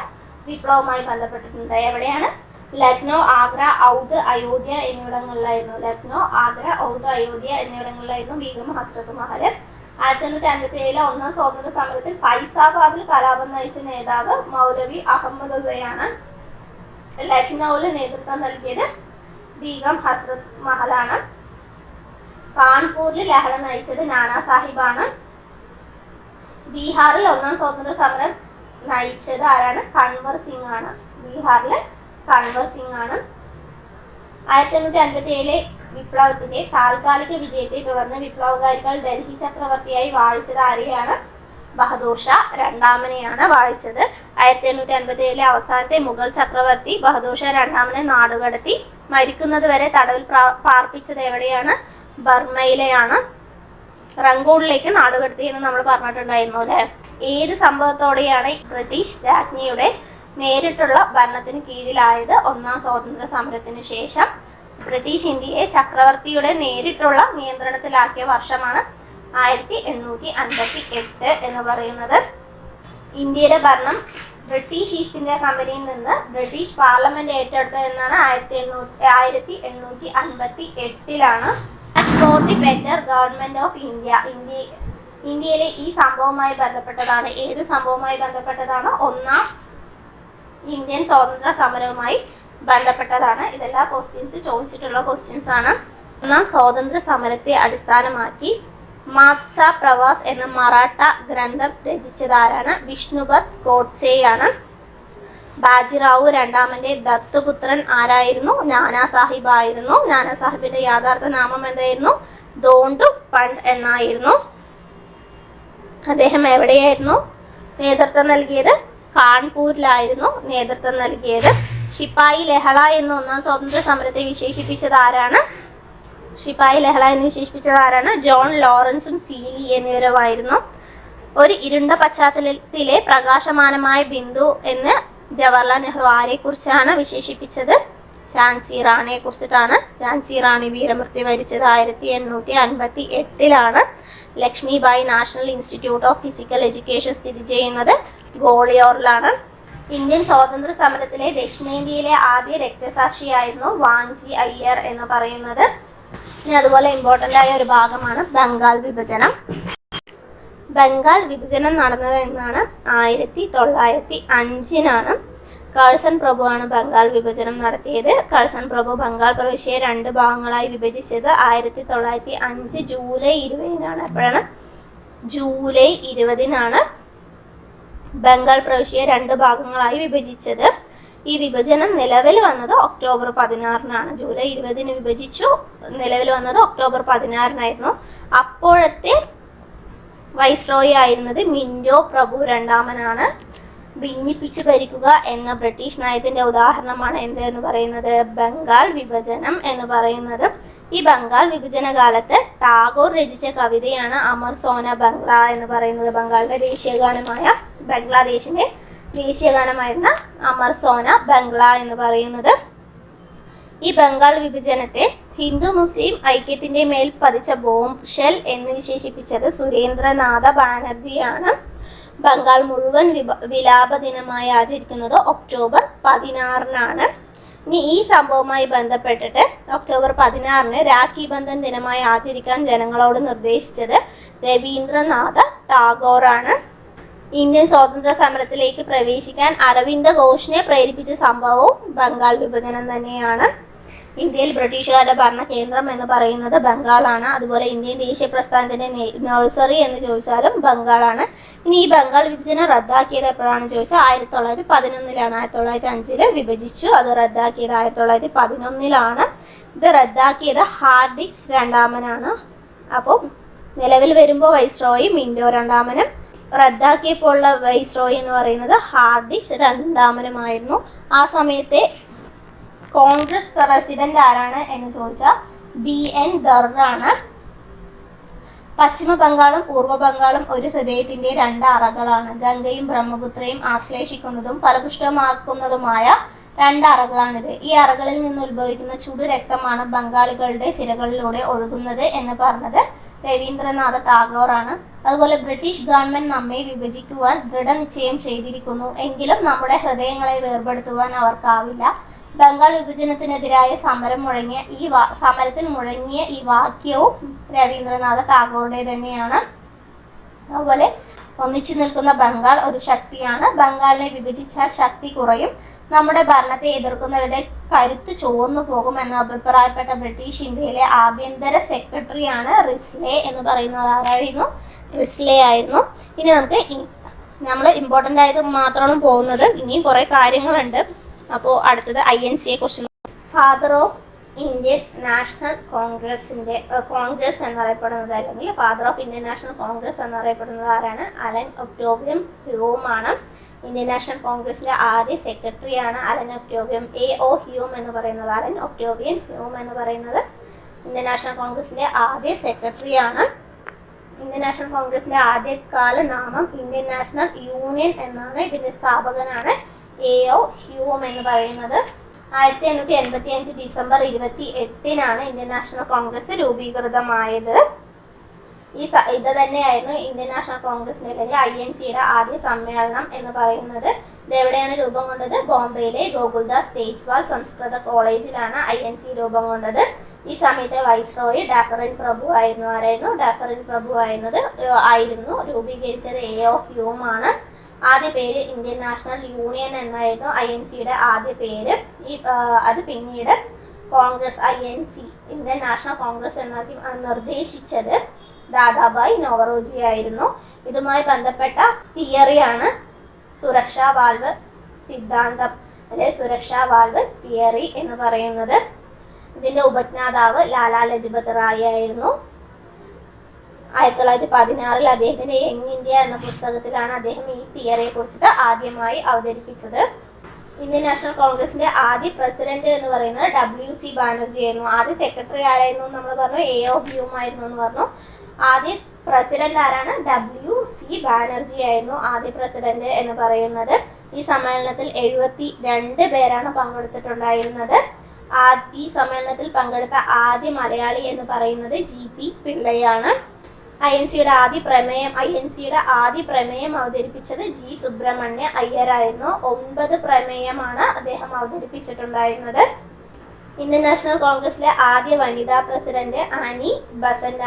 വിപ്ലവവുമായി ബന്ധപ്പെട്ടിട്ടുണ്ട്. എവിടെയാണ്? ലക്നൗ, ആഗ്ര, ഔദ്, അയോധ്യ എന്നിവിടങ്ങളിലായിരുന്നു. ലക്നൗ, ആഗ്ര, ഔദ്, അയോധ്യ എന്നിവിടങ്ങളിലായിരുന്നു ബീഗം ഹസ്രത്ത് മഹൽ. 1857 ഒന്നാം സ്വാതന്ത്ര്യ സമരത്തിൽ ഫൈസാബാദിൽ കലാപം നയിച്ച നേതാവ് മൗലവി അഹമ്മദുള്ളയാണ്. ലക്നൌവിൽ നേതൃത്വം നൽകിയത് ബീഗം ഹസ്രത്ത് മഹലാണ്. കാൺപൂരിൽ ലഹള നയിച്ചത് നാനാ സാഹിബാണ്. ബീഹാറിൽ ഒന്നാം സ്വാതന്ത്ര്യ സമരം നയിച്ചത് ആരാണ്? കൻവർ സിംഗ് ആണ്. ബീഹാറിലെ കൻവർ സിംഗ് ആണ്. 1857 വിപ്ലവത്തിന്റെ താൽക്കാലിക വിജയത്തെ തുടർന്ന് വിപ്ലവകാരികൾ ഡൽഹി ചക്രവർത്തിയായി വാഴിച്ചത് ആരെയാണ്? ബഹദൂർ ഷാ രണ്ടാമനെയാണ് വാഴിച്ചത്. 1857 അവസാനത്തെ മുഗൾ ചക്രവർത്തി ബഹദൂർ ഷാ രണ്ടാമനെ നാടുകടത്തി മരിക്കുന്നത് വരെ തടവിൽ പാർപ്പിച്ചത് എവിടെയാണ്? ബർമയിലെയാണ്. റംഗൂണിലേക്ക് നാടുകടത്തി എന്ന് നമ്മൾ പറഞ്ഞിട്ടുണ്ടായിരുന്നു അല്ലെ. ഏത് സംഭവത്തോടെയാണ് ബ്രിട്ടീഷ് രാജ്ഞിയുടെ നേരിട്ടുള്ള ഭരണത്തിന് കീഴിലായത്? ഒന്നാം സ്വാതന്ത്ര്യ സമരത്തിന് ശേഷം ബ്രിട്ടീഷ് ഇന്ത്യയെ ചക്രവർത്തിയുടെ നേരിട്ടുള്ള നിയന്ത്രണത്തിലാക്കിയ വർഷമാണ് 1858 എന്ന് പറയുന്നത്. ഇന്ത്യയുടെ ഭരണം ബ്രിട്ടീഷ് ഈസ്റ്റ് ഇന്ത്യ കമ്പനിയിൽ നിന്ന് ബ്രിട്ടീഷ് പാർലമെന്റ് ഏറ്റെടുത്തത് എന്നാണ് 1858 for the better government of India. ഇന്ത്യയിലെ ഈ സംഭവവുമായി ബന്ധപ്പെട്ടതാണ്. ഏത് സംഭവവുമായി ബന്ധപ്പെട്ടതാണ്? ഒന്നാം ഇന്ത്യൻ സ്വാതന്ത്ര്യ സമരവുമായി ബന്ധപ്പെട്ടതാണ്. ഇതെല്ലാം ക്വസ്റ്റ്യൻസ് ചോദിച്ചിട്ടുള്ള ക്വസ്റ്റ്യൻസ് ആണ്. ഒന്നാം സ്വാതന്ത്ര്യ സമരത്തെ അടിസ്ഥാനമാക്കി മാത്സ പ്രവാസ് എന്ന മറാഠ ഗ്രന്ഥം രചിച്ചതാരാണ്? വിഷ്ണുപത് ഗോഡ്സെയാണ്. ബാജിറാവു രണ്ടാമന്റെ ദത്തുപുത്രൻ ആരായിരുന്നു? നാനാ സാഹിബ് ആയിരുന്നു. നാനാ സാഹിബിന്റെ യഥാർത്ഥ നാമം എന്തായിരുന്നു? ദോണ്ടു പണ്ട് എന്നായിരുന്നു. അദ്ദേഹം എവിടെയായിരുന്നു നേതൃത്വം നൽകിയത്? കാൺപൂരിലായിരുന്നു നേതൃത്വം നൽകിയത്. ശിപ്പായി ലഹള എന്ന ഒന്നാം സ്വാതന്ത്ര്യ സമരത്തെ വിശേഷിപ്പിച്ചത് ആരാണ്? ശിപ്പായി ലഹള എന്ന് വിശേഷിപ്പിച്ചത് ആരാണ്? ജോൺ ലോറൻസും സീലി എന്നിവരുമായിരുന്നു. ഒരു ഇരുണ്ട പശ്ചാത്തലത്തിലെ പ്രകാശമാനമായ ബിന്ദു എന്ന് ജവഹർലാൽ നെഹ്റു ആരെ കുറിച്ചാണ് വിശേഷിപ്പിച്ചത്? ഝാൻസി റാണിയെ കുറിച്ചിട്ടാണ്. ഝാൻസി റാണി വീരമൃത്യു വരിച്ചത് 1858 Lakshmibai national institute of physical education സ്ഥിതി ചെയ്യുന്നത് ഗോളിയോറിലാണ്. ഇന്ത്യൻ സ്വാതന്ത്ര്യ സമരത്തിലെ ദക്ഷിണേന്ത്യയിലെ ആദ്യ രക്തസാക്ഷിയായിരുന്നു വാഞ്ചി അയ്യർ എന്ന് പറയുന്നത്. ഇനി അതുപോലെ ഇമ്പോർട്ടൻ്റ് ആയ ഒരു ഭാഗമാണ് ബംഗാൾ വിഭജനം. ബംഗാൾ വിഭജനം നടന്നത് എന്നാണ്? 1905 കഴ്സൺ പ്രഭുവാണ് ബംഗാൾ വിഭജനം നടത്തിയത്. കഴ്സൺ പ്രഭു ബംഗാൾ പ്രവിശ്യയെ 2 ഭാഗങ്ങളായി വിഭജിച്ചത് 1905 ജൂലൈ 20 എപ്പോഴാണ്? ജൂലൈ 20 ബംഗാൾ പ്രവിശ്യയെ 2 ഭാഗങ്ങളായി വിഭജിച്ചത്. ഈ വിഭജനം നിലവിൽ വന്നത് ഒക്ടോബർ 16 ജൂലൈ 20 വിഭജിച്ചു. നിലവിൽ വന്നത് ഒക്ടോബർ 16 അപ്പോഴത്തെ വൈസ്രോയി ആയിരുന്നത് മിന്റോ പ്രഭു രണ്ടാമനാണ്. ഭിന്നിപ്പിച്ചു ഭരിക്കുക എന്ന ബ്രിട്ടീഷ് നയത്തിന്റെ ഉദാഹരണമാണ് എന്തെന്ന് പറയുന്നത്? ബംഗാൾ വിഭജനം എന്ന് പറയുന്നത്. ഈ ബംഗാൾ വിഭജന കാലത്ത് ടാഗോർ രചിച്ച കവിതയാണ് അമർ സോന ബംഗ്ല എന്ന് പറയുന്നത്. ബംഗാളിന്റെ ദേശീയഗാനമായ ബംഗ്ലാദേശിന്റെ ദേശീയഗാനമായിരുന്ന അമർ സോന ബംഗ്ല എന്ന് പറയുന്നത്. ഈ ബംഗാൾ വിഭജനത്തെ ഹിന്ദു മുസ്ലിം ഐക്യത്തിന്റെ മേൽ പതിച്ച ബോംബ് ഷെൽ എന്ന് വിശേഷിപ്പിച്ചത് സുരേന്ദ്രനാഥ ബാനർജിയാണ്. ബംഗാൾ മുഴുവൻ വിലാപ ദിനമായി ആചരിക്കുന്നത് ഒക്ടോബർ 16 ഇനി ഈ സംഭവവുമായി ബന്ധപ്പെട്ടിട്ട് ഒക്ടോബർ 16 രാഖി ബന്ധൻ ദിനമായി ആചരിക്കാൻ ജനങ്ങളോട് നിർദ്ദേശിച്ചത് രവീന്ദ്രനാഥ ടാഗോറാണ്. ഇന്ത്യൻ സ്വാതന്ത്ര്യ സമരത്തിലേക്ക് പ്രവേശിക്കാൻ അരവിന്ദ ഘോഷിനെ പ്രേരിപ്പിച്ച സംഭവവും ബംഗാൾ വിഭജനം തന്നെയാണ്. ഇന്ത്യയിൽ ബ്രിട്ടീഷുകാരുടെ ഭരണ കേന്ദ്രം എന്ന് പറയുന്നത് ബംഗാളാണ്. അതുപോലെ ഇന്ത്യൻ ദേശീയ പ്രസ്ഥാനത്തിന്റെ നഴ്സറി എന്ന് ചോദിച്ചാലും ബംഗാളാണ്. ഇനി ഈ ബംഗാൾ വിഭജനം റദ്ദാക്കിയത് എപ്പോഴാണെന്ന് ചോദിച്ചാൽ 1911 1905 വിഭജിച്ചു. അത് റദ്ദാക്കിയത് 1911 ഇത് റദ്ദാക്കിയത് ഹാർഡിക്സ് രണ്ടാമനാണ്. അപ്പോൾ നിലവിൽ വരുമ്പോൾ വൈസ്രോയി മിന്റോ രണ്ടാമനും, റദ്ദാക്കിയപ്പോൾ ഉള്ള വൈസ്രോയി എന്ന് പറയുന്നത് ഹാർഡിക്സ് രണ്ടാമനുമായിരുന്നു. ആ സമയത്തെ കോൺഗ്രസ് പ്രസിഡന്റ് ആരാണ് എന്ന് ചോദിച്ചാൽ BN ദറാണ്. പശ്ചിമ ബംഗാളും പൂർവ്വ ബംഗാളും ഒരു ഹൃദയത്തിന്റെ 2 അറകളാണ്. ഗംഗയും ബ്രഹ്മപുത്രയും ആശ്ലേഷിക്കുന്നതും ഫലപുഷ്ടമാക്കുന്നതുമായ 2 അറകളാണിത്. ഈ അറകളിൽ നിന്ന് ഉത്ഭവിക്കുന്ന ചുടു രക്തമാണ് ബംഗാളികളുടെ സിരകളിലൂടെ ഒഴുകുന്നത് എന്ന് പറഞ്ഞത് രവീന്ദ്രനാഥ ടാഗോറാണ്. അതുപോലെ ബ്രിട്ടീഷ് ഗവൺമെന്റ് നമ്മെ വിഭജിക്കുവാൻ ദൃഢനിശ്ചയം ചെയ്തിരിക്കുന്നു, എങ്കിലും നമ്മുടെ ഹൃദയങ്ങളെ വേർപെടുത്തുവാൻ അവർക്കാവില്ല. ബംഗാൾ വിഭജനത്തിനെതിരായ സമരത്തിൽ മുഴങ്ങിയ ഈ വാക്യവും രവീന്ദ്രനാഥ ടാഗോറുടെ തന്നെയാണ്. അതുപോലെ ഒന്നിച്ചു നിൽക്കുന്ന ബംഗാൾ ഒരു ശക്തിയാണ്. ബംഗാളിനെ വിഭജിച്ചാൽ ശക്തി കുറയും. നമ്മുടെ ഭരണത്തെ എതിർക്കുന്നവരുടെ കരുത്ത് ചോർന്നു പോകുമെന്ന് അഭിപ്രായപ്പെട്ട ബ്രിട്ടീഷ് ഇന്ത്യയിലെ ആഭ്യന്തര സെക്രട്ടറിയാണ് റിസ്ലെ എന്ന് പറയുന്നത്. ആരായിരുന്നു? റിസ്ലെ ആയിരുന്നു. ഇനി നമുക്ക് നമ്മൾ ഇമ്പോർട്ടൻ്റ് ആയത് മാത്രമാണ് പോകുന്നത്. ഇനിയും കുറേ കാര്യങ്ങളുണ്ട്. അപ്പോൾ അടുത്തത് INC കുറിച്ച്. Father of Indian national Congress എന്നറിയപ്പെടുന്നത്, അല്ലെങ്കിൽ father of Indian national Congress എന്നറിയപ്പെടുന്നത് ആരാണ്? അലൻ ഒക്ടോവിയം ഹ്യൂമാണ്. ഇന്ത്യൻ നാഷണൽ കോൺഗ്രസിന്റെ ആദ്യ സെക്രട്ടറിയാണ് അലൻ ഒക്ടോവിയം. AO ഹ്യൂം എന്ന് പറയുന്നത്, അലൻ ഒക്ടോവിയൻ ഹ്യൂം എന്ന് പറയുന്നത് ഇന്ത്യൻ നാഷണൽ കോൺഗ്രസിന്റെ ആദ്യ സെക്രട്ടറിയാണ്. ഇന്ത്യൻ നാഷണൽ കോൺഗ്രസിന്റെ ആദ്യകാല നാമം ഇന്ത്യൻ നാഷണൽ യൂണിയൻ എന്നാണ്. ഇതിന്റെ സ്ഥാപകനാണ് AO ഹ്യൂം എന്ന് പറയുന്നത്. 1885 ഡിസംബർ 28 ഇന്ത്യൻ നാഷണൽ കോൺഗ്രസ് രൂപീകൃതമായത്. ഇത് തന്നെയായിരുന്നു ഇന്ത്യൻ നാഷണൽ കോൺഗ്രസിന്റെ അല്ലെങ്കിൽ INCയുടെ ആദ്യ സമ്മേളനം എന്ന് പറയുന്നത്. ഇത് എവിടെയാണ് രൂപം കൊണ്ടത്? ബോംബെയിലെ ഗോകുൽദാസ് തേജ്പാൽ സംസ്കൃത കോളേജിലാണ് INC രൂപം കൊണ്ടത്. ഈ സമയത്തെ വൈസ്രോയി ഡാഫറിൻ പ്രഭു ആയിരുന്നു. ആരായിരുന്നു? ഡാഫറിൻ പ്രഭു ആയിരുന്നു. രൂപീകരിച്ചത് AO ഹ്യൂം ആണ്. ആദ്യ പേര് ഇന്ത്യൻ നാഷണൽ യൂണിയൻ എന്നായിരുന്നു INCയുടെ ആദ്യ പേര്. അത് പിന്നീട് Congress INC Indian national Congress എന്നാക്കി നിർദ്ദേശിച്ചത് ദാദാബായ് നവറോജി ആയിരുന്നു. ഇതുമായി ബന്ധപ്പെട്ട തിയറിയാണ് സുരക്ഷാ വാൽവ് സിദ്ധാന്തം, അല്ലെ സുരക്ഷാ വാൽവ് തിയറി എന്ന് പറയുന്നത്. ഇതിന്റെ ഉപജ്ഞാതാവ് ലാലാ ലജ്പത് റായ് ആയിരുന്നു. 1916 അദ്ദേഹത്തിന്റെ യങ് ഇന്ത്യ എന്ന പുസ്തകത്തിലാണ് അദ്ദേഹം ഈ തിയറിയെ കുറിച്ചിട്ട് ആദ്യമായി അവതരിപ്പിച്ചത്. ഇന്ത്യൻ നാഷണൽ കോൺഗ്രസിന്റെ ആദ്യ പ്രസിഡന്റ് എന്ന് പറയുന്നത് WC ബാനർജി ആയിരുന്നു. ആദ്യ സെക്രട്ടറി ആരായിരുന്നു നമ്മൾ പറഞ്ഞു? AO ഹ്യൂം ആയിരുന്നു എന്ന് പറഞ്ഞു. ആദ്യ പ്രസിഡന്റ് ആരാണ്? WC ബാനർജി ആയിരുന്നു ആദ്യ പ്രസിഡന്റ് എന്ന് പറയുന്നത്. ഈ സമ്മേളനത്തിൽ 72 പേരാണ് പങ്കെടുത്തിട്ടുണ്ടായിരുന്നത്. ഈ സമ്മേളനത്തിൽ പങ്കെടുത്ത ആദ്യ മലയാളി എന്ന് പറയുന്നത് GP പിള്ളയാണ്. INCയുടെ ആദ്യ പ്രമേയം അവതരിപ്പിച്ചത് G സുബ്രഹ്മണ്യ അയ്യരായിരുന്നു. 9 പ്രമേയമാണ് അദ്ദേഹം അവതരിപ്പിച്ചിട്ടുണ്ടായിരുന്നത്. ഇന്ത്യൻ നാഷണൽ കോൺഗ്രസിലെ ആദ്യ വനിതാ പ്രസിഡന്റ് ആനി ബസന്റ്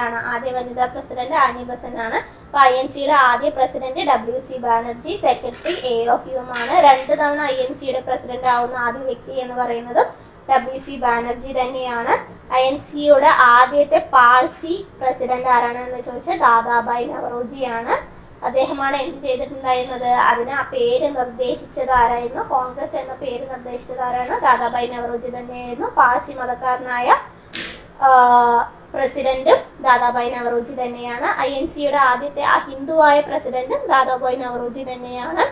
ആണ്. അപ്പൊ INCയുടെ ആദ്യ president WC Banerjee, secretary AO Hume ആണ്. 2 തവണ INCയുടെ പ്രസിഡന്റ് ആവുന്ന ആദ്യ വ്യക്തി എന്ന് പറയുന്നത് WC ബാനർജി തന്നെയാണ്. INCയുടെ ആദ്യത്തെ പാഴ്സി പ്രസിഡന്റ് ആരാണ് എന്ന് ചോദിച്ചാൽ ദാദാബായ് നവറോജിയാണ്. അദ്ദേഹമാണ് എന്ത് ചെയ്തിട്ടുണ്ടായിരുന്നത്? അതിന് ആ പേര് നിർദ്ദേശിച്ചത് ആരായിരുന്നു? കോൺഗ്രസ് എന്ന പേര് നിർദ്ദേശിച്ചത് ആരാണ്? ദാദാബായ് നവറോജി തന്നെയായിരുന്നു. പാഴ്സി മതക്കാരനായ പ്രസിഡന്റും ദാദാബായ് നവറോജി തന്നെയാണ്. INCയുടെ ആദ്യത്തെ ഹിന്ദുവായ പ്രസിഡന്റും ദാദാബായ് നവറോജി തന്നെയാണ്.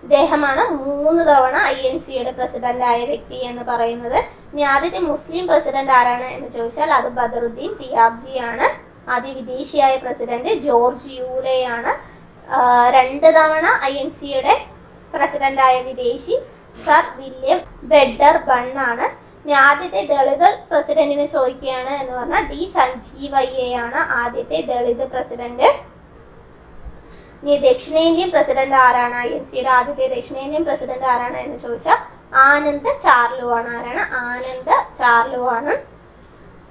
ഇദ്ദേഹമാണ് 3 തവണ INCയുടെ പ്രസിഡന്റ് ആയ വ്യക്തി എന്ന് പറയുന്നത്. ഇനി ആദ്യത്തെ മുസ്ലിം പ്രസിഡന്റ് ആരാണ് എന്ന് ചോദിച്ചാൽ അത് ബദറുദ്ദീൻ തിയാബ്ജി ആണ്. ആദ്യ വിദേശിയായ പ്രസിഡന്റ് ജോർജ് യൂലെയാണ്. 2 തവണ INCയുടെ പ്രസിഡന്റ് ആയ വിദേശി സർ വില്യം വെഡർ ബൺ ആണ്. ഇനി ആദ്യത്തെ ദളിത് പ്രസിഡന്റിനെ ചോദിക്കുകയാണ് എന്ന് പറഞ്ഞാൽ D സഞ്ജീവയ്യയാണ് ആദ്യത്തെ ദളിത് പ്രസിഡന്റ്. ഇനി ദക്ഷിണേന്ത്യൻ പ്രസിഡന്റ് ആരാണ്? INCയുടെ ആദ്യത്തെ ദക്ഷിണേന്ത്യൻ പ്രസിഡന്റ് ആരാണ് എന്ന് ചോദിച്ചാൽ ആനന്ദ് ചാർലു ആണ്. ആരാണ്? ആനന്ദ് ചാർലു ആണ്.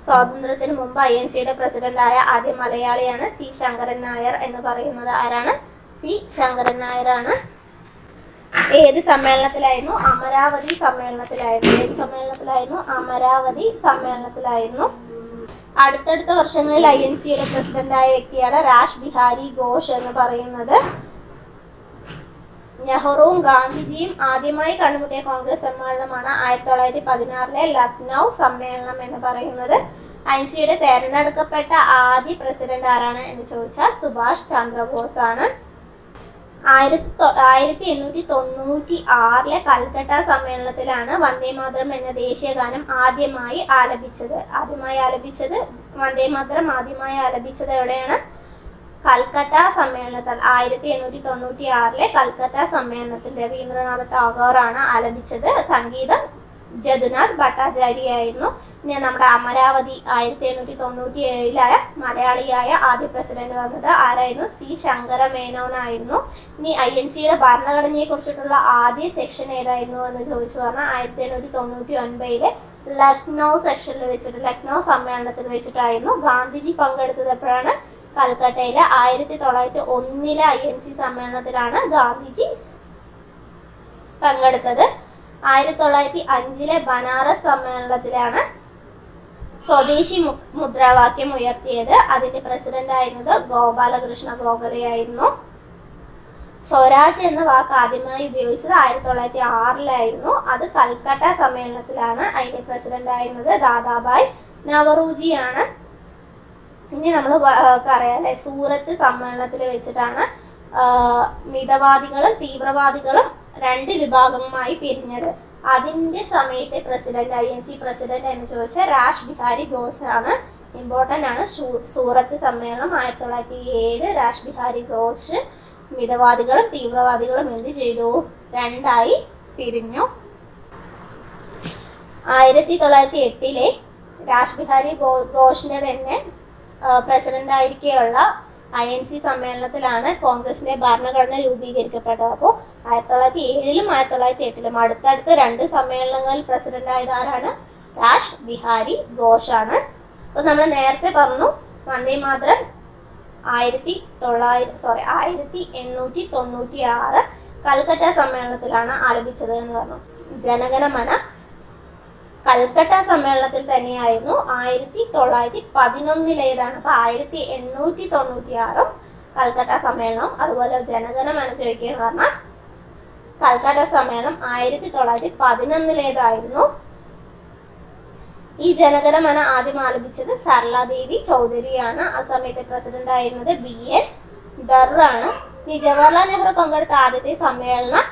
സ്വാതന്ത്ര്യത്തിന് മുമ്പ് INCയുടെ പ്രസിഡന്റ് ആയ ആദ്യ മലയാളിയാണ് C ശങ്കരൻ നായർ എന്ന് പറയുന്നത്. ആരാണ്? C ശങ്കരൻ നായർ ആണ്. ഏത് സമ്മേളനത്തിലായിരുന്നു? അമരാവതി സമ്മേളനത്തിലായിരുന്നു. ഏത് സമ്മേളനത്തിലായിരുന്നു? അമരാവതി സമ്മേളനത്തിലായിരുന്നു. അടുത്തടുത്ത വർഷങ്ങളിൽ INCയുടെ പ്രസിഡന്റായ വ്യക്തിയാണ് രാഷ് ബിഹാരി ഘോഷ് എന്ന് പറയുന്നത്. നെഹ്റുവും ഗാന്ധിജിയും ആദ്യമായി കണ്ടുമുട്ടിയ കോൺഗ്രസ് സമ്മേളനമാണ് 1916 ലക്നൗ സമ്മേളനം എന്ന് പറയുന്നത്. INCയുടെ തെരഞ്ഞെടുക്കപ്പെട്ട ആദ്യ പ്രസിഡന്റ് ആരാണ് എന്ന് ചോദിച്ചാൽ സുഭാഷ് ചന്ദ്രബോസ് ആണ്. 1896 കൽക്കട്ട സമ്മേളനത്തിലാണ് വന്ദേമാതരം എന്ന ദേശീയഗാനം ആദ്യമായി ആലപിച്ചത്. വന്ദേമാതരം ആദ്യമായി ആലപിച്ചത് എവിടെയാണ്? കൽക്കട്ട സമ്മേളനത്തിൽ. 1896 കൽക്കട്ട സമ്മേളനത്തിൽ രവീന്ദ്രനാഥ് ടാഗോറാണ് ആലപിച്ചത്. സംഗീതം ജദുനാഥ് ഭട്ടാചാര്യ ആയിരുന്നു. ഇനി നമ്മുടെ അമരാവതി 1897 മലയാളിയായ ആദ്യ പ്രസിഡന്റ് വന്നത് ആരായിരുന്നു? C ശങ്കര മേനോനായിരുന്നു. ഇനി INCയുടെ ഭരണഘടനയെ കുറിച്ചിട്ടുള്ള ആദ്യ സെക്ഷൻ ഏതായിരുന്നു എന്ന് ചോദിച്ചു പറഞ്ഞാൽ 1899 ലക്നൗ സെക്ഷനിൽ വെച്ചിട്ട്, ലക്നൗ സമ്മേളനത്തിൽ വെച്ചിട്ടായിരുന്നു. ഗാന്ധിജി പങ്കെടുത്തത് എപ്പോഴാണ്? കൽക്കട്ടയിലെ 1901 INC സമ്മേളനത്തിലാണ് ഗാന്ധിജി പങ്കെടുത്തത്. 1905 ബനാറസ് സമ്മേളനത്തിലാണ് സ്വദേശി മുദ്രാവാക്യം ഉയർത്തിയത്. അതിന്റെ പ്രസിഡന്റ് ആയിരുന്നത് ഗോപാലകൃഷ്ണ ഗോഖലെ ആയിരുന്നു. സ്വരാജ് എന്ന വാക്ക് ആദ്യമായി ഉപയോഗിച്ചത് 1906 അത് കൽക്കട്ട സമ്മേളനത്തിലാണ്. അതിന്റെ പ്രസിഡന്റ് ആയിരുന്നത് ദാദാബായ് നവറോജിയാണ്. ഇനി നമ്മൾ പറയാല്ലേ, സൂറത്ത് സമ്മേളനത്തിൽ വെച്ചിട്ടാണ് മിതവാദികളും തീവ്രവാദികളും 2 വിഭാഗമായി പിരിഞ്ഞത്. അതിന്റെ സമയത്തെ പ്രസിഡന്റ് INC പ്രസിഡന്റ് എന്ന് ചോദിച്ചാൽ രാഷ് ബിഹാരി ഘോഷ് ആണ്. ഇമ്പോർട്ടൻ്റ് ആണ്. സൂറത്ത് സമ്മേളനം 1907 രാഷ് ബിഹാരി ഘോഷ് മിതവാദികളും തീവ്രവാദികളും എന്ത് ചെയ്തു? 2ആയി പിരിഞ്ഞു. 1908 രാഷ് ബിഹാരി ഘോഷിന്റെ തന്നെ പ്രസിഡന്റ് ആയിരിക്കെയുള്ള INC സമ്മേളനത്തിലാണ് കോൺഗ്രസിന്റെ ഭരണഘടന രൂപീകരിക്കപ്പെട്ടത്. അപ്പോൾ 1907 1908 അടുത്തടുത്ത് 2 സമ്മേളനങ്ങളിൽ പ്രസിഡന്റ് ആയത് ആരാണ്? രാഷ് ബിഹാരി ഘോഷ് ആണ്. അപ്പോൾ നമ്മൾ നേരത്തെ പറഞ്ഞു വന്ദേമാതരം 1896 കൽക്കട്ട സമ്മേളനത്തിലാണ് ആലപിച്ചത് എന്ന് പറഞ്ഞു. ജനഗണമന കൽക്കട്ട സമ്മേളനത്തിൽ തന്നെയായിരുന്നു 1911 അപ്പൊ 1896 കൽക്കട്ട സമ്മേളനം. അതുപോലെ ജനഗണമന ചോദിക്കുകയെന്ന് പറഞ്ഞാൽ കൽക്കട്ട സമ്മേളനം 1911 ഈ ജനഗണമന ആദ്യം ആലപിച്ചത് സർലാദേവി ചൗധരിയാണ്. ആ സമയത്ത് പ്രസിഡന്റ് ആയിരുന്നത് BN ദറാണ്. ഈ ജവഹർലാൽ നെഹ്റു പങ്കെടുത്ത ആദ്യത്തെ സമ്മേളനം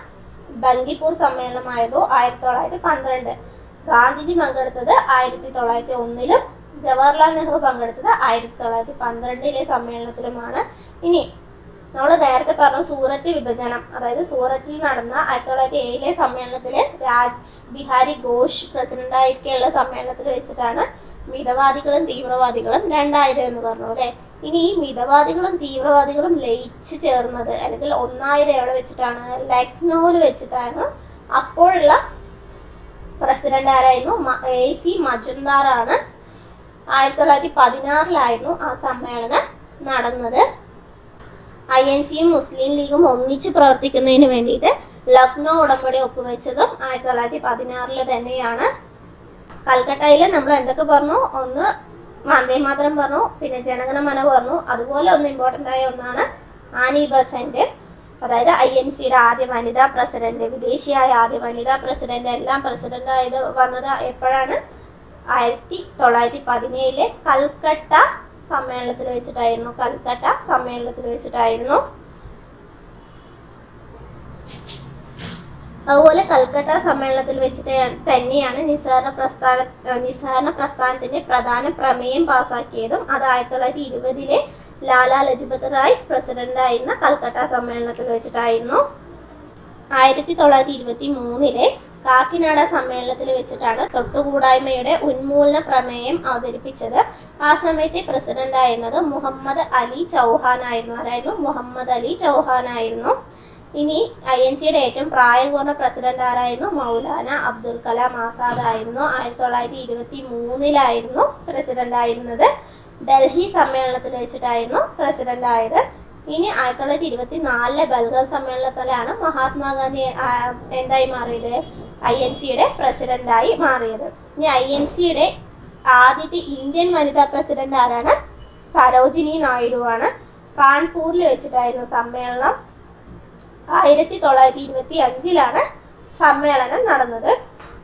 ബങ്കിപ്പൂർ സമ്മേളനമായിരുന്നു 1912. ഗാന്ധിജി പങ്കെടുത്തത് 1901 ജവഹർലാൽ നെഹ്റു പങ്കെടുത്തത് 1912 സമ്മേളനത്തിലുമാണ്. ഇനി നമ്മൾ നേരത്തെ പറഞ്ഞു സൂററ്റ് വിഭജനം, അതായത് സൂററ്റിൽ നടന്ന 1907 സമ്മേളനത്തില് രാജ് ബിഹാരി ഘോഷ് പ്രസിഡന്റ് ആയിരിക്കെയുള്ള സമ്മേളനത്തിൽ വെച്ചിട്ടാണ് മിതവാദികളും തീവ്രവാദികളും രണ്ടായത് എന്ന് പറഞ്ഞു അല്ലെ. ഇനി ഈ മിതവാദികളും തീവ്രവാദികളും ലയിച്ചു ചേർന്നത് അല്ലെങ്കിൽ ഒന്നായത് എവിടെ വെച്ചിട്ടാണ്? ലക്നൌവിൽ വെച്ചിട്ടാണ്. അപ്പോഴുള്ള പ്രസിഡന്റ് ആരായിരുന്നു? AC മജുംദാർ ആണ്. 1916 ആ സമ്മേളനം നടന്നത്. INCയും മുസ്ലിം ലീഗും ഒന്നിച്ച് പ്രവർത്തിക്കുന്നതിന് വേണ്ടിയിട്ട് ലക്നൗ ഉടമ്പടി ഒപ്പുവെച്ചതും 1916 തന്നെയാണ്. കൽക്കട്ടയിൽ നമ്മൾ എന്തൊക്കെ പറഞ്ഞു? ഒന്ന് വന്ദേമാതരം പറഞ്ഞു, പിന്നെ ജനഗണമന പറഞ്ഞു. അതുപോലെ ഒന്ന് ഇമ്പോർട്ടൻ്റ് ആയ ഒന്നാണ് ആനി ബസന്റ്, അതായത് INCയുടെ ആദ്യ വനിതാ പ്രസിഡന്റ്, വിദേശിയായ ആദ്യ വനിതാ പ്രസിഡന്റ്. എല്ലാം പ്രസിഡന്റ് ആയത് വന്നത് എപ്പോഴാണ്? 1917 കൽക്കട്ട സമ്മേളനത്തിൽ വെച്ചിട്ടായിരുന്നു. കൽക്കട്ട സമ്മേളനത്തിൽ വെച്ചിട്ടായിരുന്നു. അതുപോലെ കൽക്കട്ട സമ്മേളനത്തിൽ വെച്ചിട്ട് തന്നെയാണ് നിസ്സഹകരണ പ്രസ്ഥാനത്തിന്റെ പ്രധാന പ്രമേയം പാസാക്കിയതും. അത് 1920 ലാലാ ലജ്പത് റായ് പ്രസിഡന്റ് ആയിരുന്ന കൽക്കട്ട സമ്മേളനത്തിൽ വെച്ചിട്ടായിരുന്നു. 1923 കാക്കിനാട സമ്മേളനത്തിൽ വെച്ചിട്ടാണ് തൊട്ടുകൂടായ്മയുടെ ഉന്മൂലന പ്രമേയം അവതരിപ്പിച്ചത്. ആ സമയത്തെ പ്രസിഡന്റ് ആയിരുന്നത് മുഹമ്മദ് അലി ചൗഹാൻ ആയിരുന്നു. ആരായിരുന്നു? മുഹമ്മദ് അലി ചൗഹാൻ ആയിരുന്നു. ഇനി INCയുടെ ഏറ്റവും പ്രായം കുറഞ്ഞ പ്രസിഡന്റ് ആരായിരുന്നു? മൗലാന അബ്ദുൽ കലാം ആസാദ് ആയിരുന്നു. 1923 പ്രസിഡന്റ് ആയിരുന്നത്. ഡൽഹി സമ്മേളനത്തിൽ വെച്ചിട്ടായിരുന്നു പ്രസിഡന്റ് ആയത്. ഇനി 1924 ബൽഗാം സമ്മേളനത്തിലാണ് മഹാത്മാഗാന്ധി എന്തായി മാറിയത്? INCയുടെ പ്രസിഡന്റായി മാറിയത്. ഇനി INCയുടെ ആദ്യത്തെ ഇന്ത്യൻ വനിതാ പ്രസിഡന്റ് ആരാണ്? സരോജിനി നായിഡു ആണ്. കാൺപൂരിൽ വെച്ചിട്ടായിരുന്നു സമ്മേളനം. 1925 സമ്മേളനം നടന്നത്.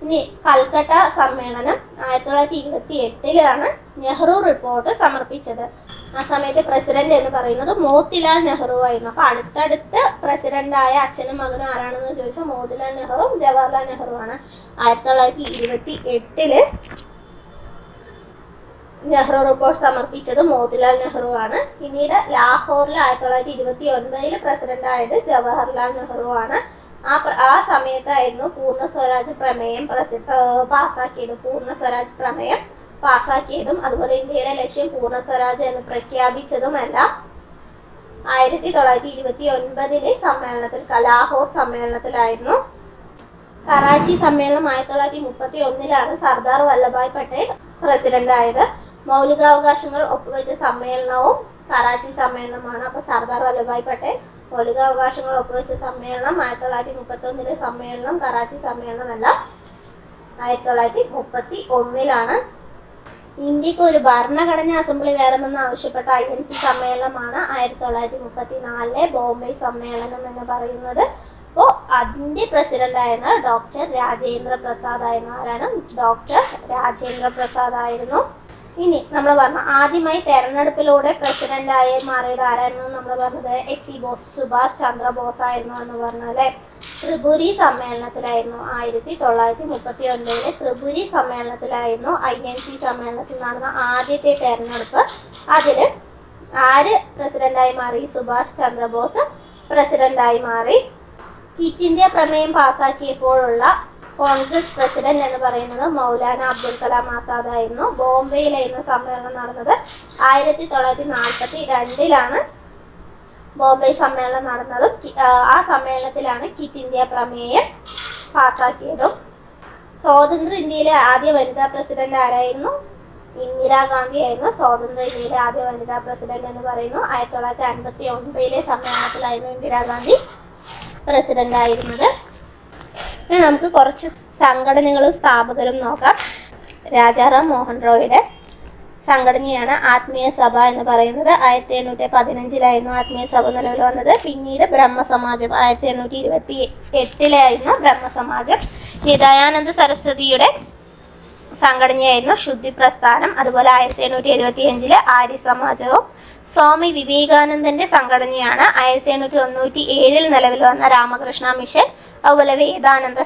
ഇനി കൽക്കട്ട സമ്മേളനം 1928 നെഹ്റു റിപ്പോർട്ട് സമർപ്പിച്ചത്. ആ സമയത്ത് പ്രസിഡന്റ് എന്ന് പറയുന്നത് മോത്തിലാൽ നെഹ്റു ആയിരുന്നു. അപ്പൊ അടുത്തടുത്ത് പ്രസിഡന്റായ അച്ഛനും മകനും ആരാണെന്ന് ചോദിച്ചാൽ മോത്തിലാൽ നെഹ്റുവും ജവഹർലാൽ നെഹ്റു ആണ്. 1928 നെഹ്റു റിപ്പോർട്ട് സമർപ്പിച്ചത് മോത്തിലാൽ നെഹ്റു ആണ്. പിന്നീട് ലാഹോറിൽ 1929 പ്രസിഡന്റ് ആയത് ജവഹർലാൽ നെഹ്റു ആണ്. ആ സമയത്തായിരുന്നു പൂർണ്ണ സ്വരാജ് പ്രമേയം പാസാക്കിയതും അതുപോലെ ഇന്ത്യയുടെ ലക്ഷ്യം പൂർണ്ണ സ്വരാജ് എന്ന് പ്രഖ്യാപിച്ചതുമെല്ലാം 1929 സമ്മേളനത്തിൽ, ലാഹോർ സമ്മേളനത്തിലായിരുന്നു. കറാച്ചി സമ്മേളനം 1931 സർദാർ വല്ലഭായ് പട്ടേൽ പ്രസിഡന്റ് ആയത്. മൗലികാവകാശങ്ങൾ ഒപ്പുവെച്ച സമ്മേളനവും കറാച്ചി സമ്മേളനമാണ്. അപ്പൊ സർദാർ വല്ലഭായ് പട്ടേൽ മൗലികാവകാശങ്ങൾ ഒപ്പുവെച്ച സമ്മേളനം 1931 സമ്മേളനം, കറാച്ചി സമ്മേളനം എല്ലാം 1931. ഇന്ത്യക്ക് ഒരു ഭരണഘടനാ അസംബ്ലി വേണമെന്ന് ആവശ്യപ്പെട്ട INC സമ്മേളനമാണ് 1934 ബോംബെ സമ്മേളനം എന്ന് പറയുന്നത്. അപ്പോൾ അതിന്റെ പ്രസിഡന്റ് ആയിരുന്ന ഡോക്ടർ രാജേന്ദ്ര പ്രസാദ് ആയിരുന്നു. ആരാണ്? ഡോക്ടർ രാജേന്ദ്ര പ്രസാദ് ആയിരുന്നു. ഇനി നമ്മൾ പറഞ്ഞു ആദ്യമായി തെരഞ്ഞെടുപ്പിലൂടെ പ്രസിഡന്റായി മാറിയത് ആരായിരുന്നു? നമ്മൾ പറഞ്ഞത് SC ബോസ്, സുഭാഷ് ചന്ദ്രബോസ് ആയിരുന്നു എന്ന് പറഞ്ഞു അല്ലെ. ത്രിപുരി സമ്മേളനത്തിലായിരുന്നു 1939 ത്രിപുരി സമ്മേളനത്തിലായിരുന്നു INC സമ്മേളനത്തിൽ നടന്ന ആദ്യത്തെ തെരഞ്ഞെടുപ്പ്. അതിൽ ആര് പ്രസിഡന്റായി മാറി? സുഭാഷ് ചന്ദ്രബോസ് പ്രസിഡന്റായി മാറി. ക്വിറ്റ് ഇന്ത്യ പ്രമേയം പാസാക്കിയപ്പോഴുള്ള കോൺഗ്രസ് പ്രസിഡന്റ് എന്ന് പറയുന്നത് മൗലാന അബ്ദുൽ കലാം ആസാദ് ആയിരുന്നു. ബോംബെയിലായിരുന്നു സമ്മേളനം നടന്നത്. 1942 ബോംബെ സമ്മേളനം നടന്നതും ആ സമ്മേളനത്തിലാണ് ക്വിറ്റ് ഇന്ത്യ പ്രമേയം പാസാക്കിയതും. സ്വതന്ത്ര ഇന്ത്യയിലെ ആദ്യ വനിതാ പ്രസിഡന്റ് ആരായിരുന്നു? ഇന്ദിരാഗാന്ധി ആയിരുന്നു സ്വതന്ത്ര ഇന്ത്യയിലെ ആദ്യ വനിതാ പ്രസിഡന്റ് എന്ന് പറയുന്നു. 1959 സമ്മേളനത്തിലായിരുന്നു ഇന്ദിരാഗാന്ധി പ്രസിഡന്റ് ആയിരുന്നത്. ഇനി നമുക്ക് കുറച്ച് സംഘടനകളും സ്ഥാപകരും നോക്കാം. രാജാറാം മോഹൻ റോയുടെ സംഘടനയാണ് ആത്മീയ സഭ എന്ന് പറയുന്നത്. 1815 ആത്മീയ സഭ നിലവിൽ വന്നത്. പിന്നീട് ബ്രഹ്മസമാജം 1828 ബ്രഹ്മസമാജം. ദയാനന്ദ സരസ്വതിയുടെ സംഘടനയായിരുന്നു ശുദ്ധി പ്രസ്ഥാനം. അതുപോലെ 1875 ആര്യ സമാജവും. സ്വാമി വിവേകാനന്ദന്റെ സംഘടനയാണ് 1897 നിലവിൽ വന്ന രാമകൃഷ്ണ മിഷൻ. അതുപോലെ വേദാന്ത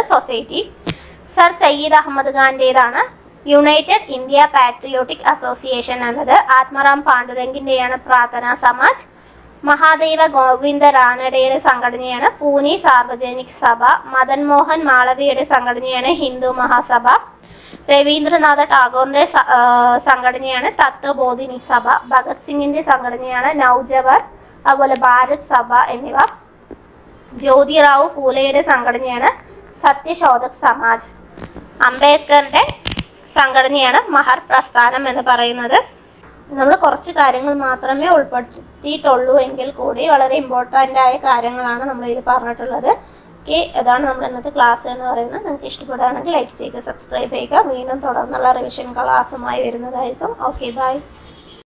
സൊസൈറ്റി. സർ സയ്യിദ് അഹമ്മദ് ഖാന്റേതാണ് യുണൈറ്റഡ് ഇന്ത്യ പാട്രിയോട്ടിക് അസോസിയേഷൻ എന്നത്. ആത്മറാം പാണ്ഡുരംഗിന്റെയാണ് പ്രാർത്ഥനാ സമാജ്. മഹാദേവ ഗോവിന്ദ റാനഡയുടെ സംഘടനയാണ് പൂനെ സാർവജനിക് സഭ. മദൻ മോഹൻ മാളവിയുടെ സംഘടനയാണ് ഹിന്ദു മഹാസഭ. രവീന്ദ്രനാഥ ടാഗോറിന്റെ സംഘടനയാണ് തത്വബോധിനി സഭ. ഭഗത് സിംഗിന്റെ സംഘടനയാണ് നൗജവർ, അതുപോലെ ഭാരത് സഭ എന്നിവ. ജ്യോതിറാവു ഫൂലെയുടെ സംഘടനയാണ് സത്യശോധക് സമാജ്. അംബേദ്കറുടെ സംഘടനയാണ് മഹർ പ്രസ്ഥാനം എന്ന് പറയുന്നത്. നമ്മൾ കുറച്ച് കാര്യങ്ങൾ മാത്രമേ ഉൾപ്പെടുത്തിയിട്ടുള്ളൂ എങ്കിൽ കൂടി വളരെ ഇമ്പോർട്ടൻ്റ് ആയ കാര്യങ്ങളാണ് നമ്മൾ ഇതിൽ പറഞ്ഞിട്ടുള്ളത്. ഓക്കെ, അതാണ് നമ്മൾ ഇന്നത്തെ ക്ലാസ് എന്ന് പറയുന്നത്. നിങ്ങൾക്ക് ഇഷ്ടപ്പെടുകയാണെങ്കിൽ ലൈക്ക് ചെയ്യുക, സബ്സ്ക്രൈബ് ചെയ്യുക. വീണ്ടും തുടർന്നുള്ള റിവിഷൻ ക്ലാസ്സുമായി വരുന്നതായിരിക്കും. Okay, by.